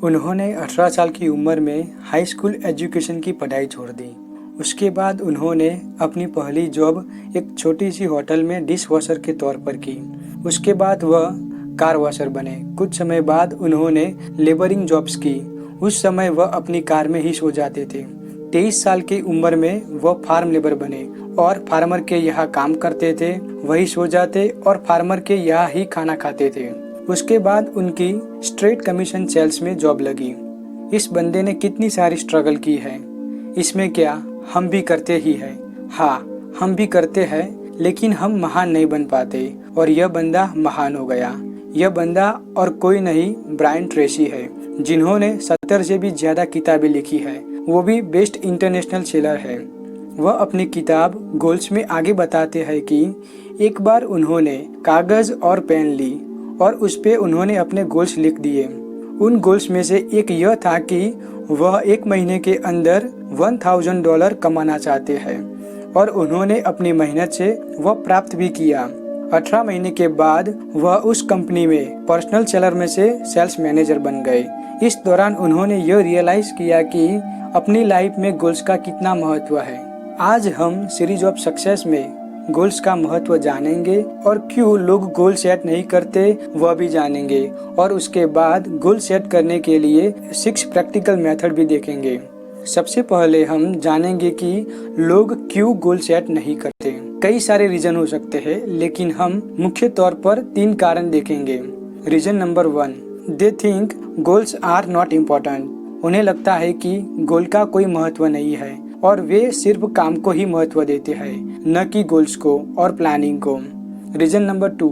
उन्होंने 18 साल की उम्र में हाई स्कूल एजुकेशन की पढ़ाई छोड़ दी। उसके बाद उन्होंने अपनी पहली जॉब एक छोटी सी होटल में डिश वॉशर के तौर पर की। उसके बाद वह कार वॉशर बने। कुछ समय बाद उन्होंने लेबरिंग जॉब्स की। उस समय वह अपनी कार में ही सो जाते थे। 23 साल की उम्र में वह फार्म लेबर बने और फार्मर के यहाँ काम करते थे, वही सो जाते और फार्मर के यहाँ ही खाना खाते थे। उसके बाद उनकी स्ट्रेट कमीशन सेल्स में जॉब लगी। इस बंदे ने कितनी सारी स्ट्रगल की है, इसमें क्या हम भी करते ही हैं। हाँ, हम भी करते हैं, लेकिन हम महान नहीं बन पाते और यह बंदा महान हो गया। यह बंदा और कोई नहीं, ब्रायन ट्रेसी है, जिन्होंने 70 से भी ज्यादा किताबें लिखी है, वो भी बेस्ट इंटरनेशनल सेलर है। वह अपनी किताब गोल्स में आगे बताते हैं कि एक बार उन्होंने कागज और पेन ली और उस पे उन्होंने अपने गोल्स लिख दिए। उन गोल्स में से एक यह था कि वह 1 महीने के अंदर $1000 कमाना चाहते हैं और उन्होंने अपनी मेहनत से वह प्राप्त भी किया। 18 महीने के बाद वह उस कंपनी में पर्सनल सेलर में से सेल्स मैनेजर बन गए। इस दौरान उन्होंने यह रियलाइज किया कि अपनी लाइफ में गोल्स का कितना महत्व है। आज हम सीरीज ऑफ सक्सेस में गोल्स का महत्व जानेंगे और क्यों लोग गोल सेट नहीं करते वह भी जानेंगे, और उसके बाद गोल सेट करने के लिए 6 प्रैक्टिकल मेथड भी देखेंगे। सबसे पहले हम जानेंगे कि लोग क्यों गोल सेट नहीं करते। कई सारे रीजन हो सकते हैं, लेकिन हम मुख्य तौर पर 3 कारण देखेंगे। Reason number 1, they think goals are not important. उन्हें लगता है कि गोल का कोई महत्व नहीं है और वे सिर्फ काम को ही महत्व देते हैं, न कि गोल्स को और प्लानिंग को। Reason number 2,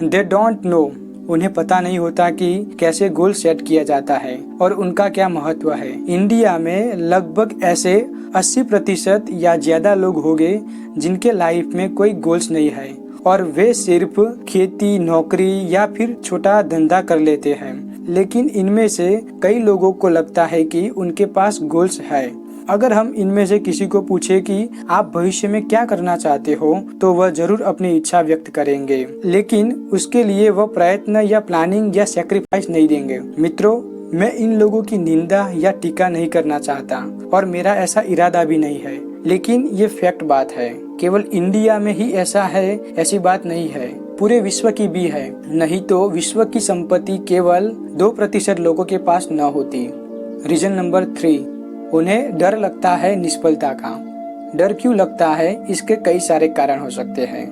they don't know. उन्हें पता नहीं होता कि कैसे गोल सेट किया जाता है और उनका क्या महत्व है। इंडिया में लगभग ऐसे 80% या ज्यादा लोग होंगे जिनके लाइफ में कोई गोल्स नहीं है और वे सिर्फ खेती, नौकरी या फिर छोटा धंधा कर लेते हैं। लेकिन इनमें से कई लोगों को लगता है कि उनके पास गोल्स है। अगर हम इनमें से किसी को पूछे कि आप भविष्य में क्या करना चाहते हो, तो वह जरूर अपनी इच्छा व्यक्त करेंगे, लेकिन उसके लिए वह प्रयत्न या प्लानिंग या सैक्रिफाइस नहीं देंगे। मित्रों, मैं इन लोगों की निंदा या टीका नहीं करना चाहता और मेरा ऐसा इरादा भी नहीं है, लेकिन ये फैक्ट बात है। केवल इंडिया में ही ऐसा है ऐसी बात नहीं है, पूरे विश्व की भी है। नहीं तो विश्व की संपत्ति केवल 2% लोगों के पास न होती। रीजन नंबर 3, उन्हें डर लगता है निष्फलता का। डर क्यों लगता है, इसके कई सारे कारण हो सकते हैं।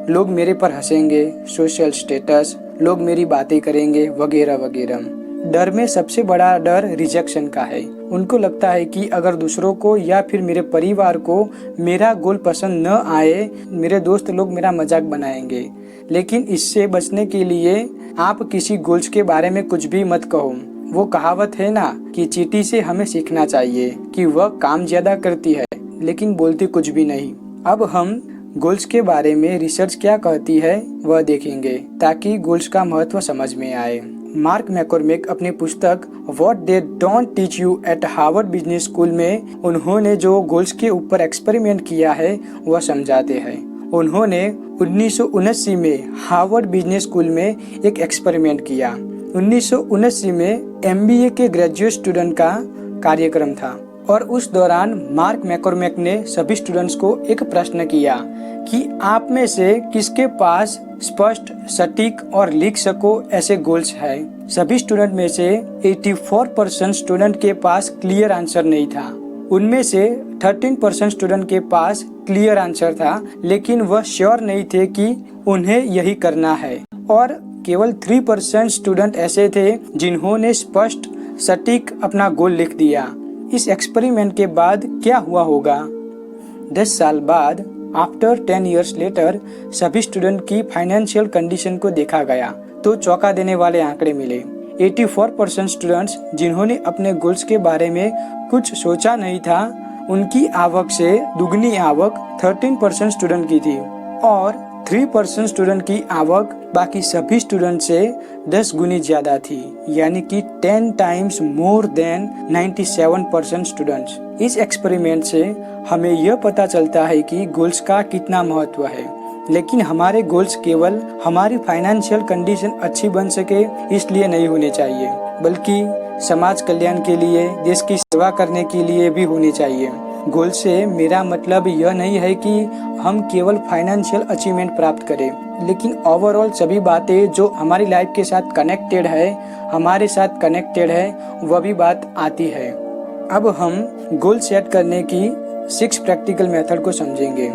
लोग मेरे पर हंसेंगे, सोशल स्टेटस, लोग मेरी बातें करेंगे, वगैरह वगैरह। डर में सबसे बड़ा डर रिजेक्शन का है। उनको लगता है कि अगर दूसरों को या फिर मेरे परिवार को मेरा गोल पसंद न आए, मेरे दोस्त लोग मेरा मजाक बनाएंगे। लेकिन इससे बचने के लिए आप किसी गोल्स के बारे में कुछ भी मत कहो। वो कहावत है ना कि चींटी से हमें सीखना चाहिए कि वह काम ज्यादा करती है लेकिन बोलती कुछ भी नहीं। अब हम गोल्स के बारे में रिसर्च क्या कहती है वह देखेंगे, ताकि गोल्स का महत्व समझ में आए। मार्क मैकॉर्मिक अपनी पुस्तक what they don't teach you eight Harvard business school में उन्होंने जो गोल्स के ऊपर एक्सपेरिमेंट किया है वह समझाते हैं। उन्होंने 1979 में हार्वर्ड बिजनेस स्कूल में एक एक्सपेरिमेंट किया। 1979 में MBA के ग्रेजुएट स्टूडेंट का कार्यक्रम था और उस दौरान मार्क मैकॉर्मिक ने सभी स्टूडेंट्स को एक प्रश्न किया कि आप में से किसके पास स्पष्ट, सटीक और लिख सको ऐसे गोल्स है। सभी स्टूडेंट में से 84% स्टूडेंट के पास क्लियर आंसर नहीं था। उनमें से 13% स्टूडेंट के पास क्लियर आंसर था, लेकिन वह श्योर नहीं थे कि उन्हें यही करना है, और केवल 3% स्टूडेंट ऐसे थे जिन्होंने स्पष्ट, सटीक अपना गोल लिख दिया। इस एक्सपेरिमेंट के बाद क्या हुआ होगा? 10 साल बाद, आफ्टर 10 years लेटर, सभी स्टूडेंट की फाइनेंशियल कंडीशन को देखा गया तो चौंका देने वाले आंकड़े मिले। 84% स्टूडेंट्स जिन्होंने अपने गोल्स के बारे में कुछ सोचा नहीं था, उनकी आवक से दुगनी आवक 13% स्टूडेंट की थी और 3% स्टूडेंट की आवक बाकी सभी स्टूडेंट से 10 गुनी ज्यादा थी, यानी कि 10 times more than 97% स्टूडेंट्स। इस एक्सपेरिमेंट से हमें यह पता चलता है कि गोल्स का कितना महत्व है, लेकिन हमारे गोल्स केवल हमारी फाइनेंशियल कंडीशन अच्छी बन सके इसलिए नहीं होने चाहिए, बल्कि समाज कल्याण के लिए, देश की सेवा करने के लिए भी होनी चाहिए। गोल से मेरा मतलब यह नहीं है कि हम केवल फाइनेंशियल अचीवमेंट प्राप्त करें, लेकिन ओवरऑल सभी बातें जो हमारी लाइफ के साथ कनेक्टेड है, हमारे साथ कनेक्टेड है, वह भी बात आती है। अब हम गोल सेट करने की 6 प्रैक्टिकल मेथड को समझेंगे।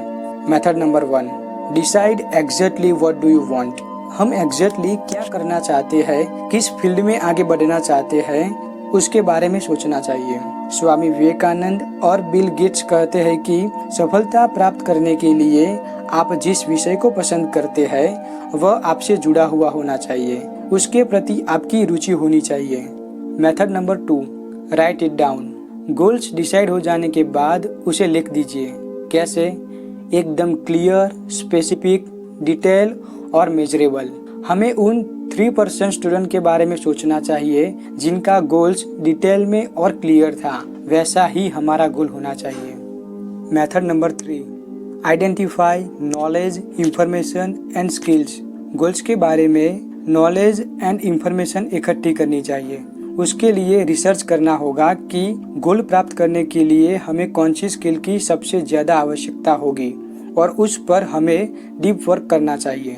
Method number 1, decide exactly what do you want. हम एग्जैक्टली क्या करना चाहते हैं, किस फील्ड में आगे बढ़ना चाहते हैं, उसके बारे में सोचना चाहिए। स्वामी विवेकानंद और बिल गेट्स कहते हैं कि सफलता प्राप्त करने के लिए आप जिस विषय को पसंद करते हैं वह आपसे जुड़ा हुआ होना चाहिए, उसके प्रति आपकी रुचि होनी चाहिए। Method number 2, right it down. Goals decide हो जाने के बाद उसे लिख दीजिए। कैसे? एकदम क्लियर, स्पेसिफिक, डिटेल और मेजरेबल। हमें उन 3% स्टूडेंट के बारे में सोचना चाहिए जिनका गोल्स डिटेल में और क्लियर था, वैसा ही हमारा गोल होना चाहिए। Method number 3, identify knowledge, information and skills. Goals के बारे में नॉलेज एंड इंफॉर्मेशन इकट्ठी करनी चाहिए। उसके लिए रिसर्च करना होगा कि गोल प्राप्त करने के लिए हमें कौन सी स्किल की सबसे ज़्यादा आवश्यकता होगी और उस पर हमें डीप वर्क करना चाहिए।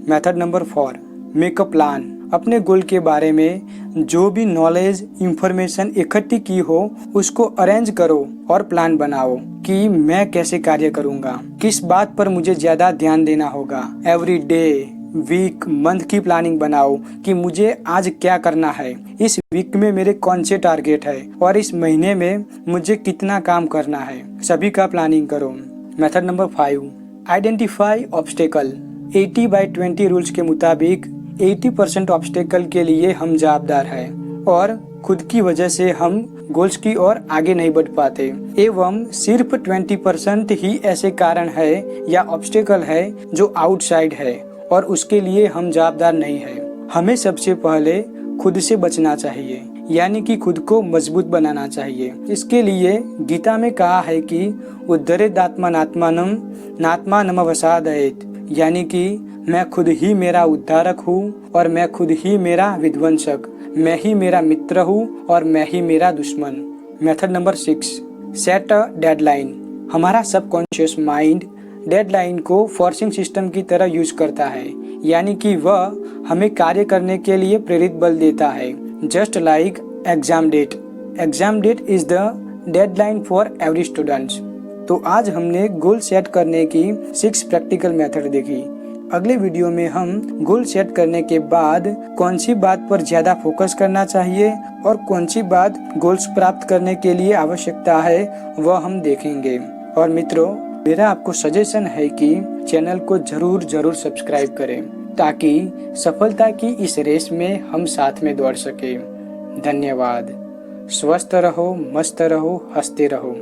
Method number 4, make a plan. अपने गोल के बारे में जो भी नॉलेज, इंफॉर्मेशन इकट्ठी की हो उसको अरेंज करो और प्लान बनाओ कि मैं कैसे कार्य करूंगा, किस बात पर मुझे ज़्यादा ध्यान देना होगा। एवरी डे, वीक, मंथ की प्लानिंग बनाओ कि मुझे आज क्या करना है, इस वीक में मेरे कौन से टारगेट है और इस महीने में मुझे कितना काम करना है, सभी का प्लानिंग करो। Method number 5, identify obstacle. 80/20 rules के मुताबिक 80% ऑब्स्टेकल के लिए हम जवाबदार हैं और खुद की वजह से हम गोल्स की ओर आगे नहीं बढ़ पाते, एवं सिर्फ 20% ही ऐसे कारण है या ऑब्स्टेकल है जो आउटसाइड है और उसके लिए हम जवाबदार नहीं है। हमें सबसे पहले खुद से बचना चाहिए, यानी कि खुद को मजबूत बनाना चाहिए। इसके लिए गीता में कहा है कि उद्धरेदात्मनात्मानं नात्मानमवसादयेत, यानी कि मैं खुद ही मेरा उद्धारक हूँ और मैं खुद ही मेरा विध्वंसक, मैं ही मेरा मित्र हूँ और मैं ही मेरा दुश्मन। Method number 6, set a deadline. हमारा सबकॉन्शियस माइंड डेडलाइन को फोर्सिंग सिस्टम की तरह यूज करता है, यानी कि वह हमें कार्य करने के लिए प्रेरित बल देता है। Just like exam date. Exam date is the deadline for every students. तो आज हमने गोल सेट करने की 6 प्रैक्टिकल मेथड देखी। अगले वीडियो में हम गोल सेट करने के बाद कौन सी बात पर ज्यादा फोकस करना चाहिए और कौन सी बात गोल्स प्राप्त करने के लिए आवश्यकता है वह हम देखेंगे। और मित्रों, मेरा आपको सजेशन है कि चैनल को जरूर सब्सक्राइब करें ताकि सफलता की इस रेस में हम साथ में दौड़ सके। धन्यवाद। स्वस्थ रहो, मस्त रहो, हंसते रहो।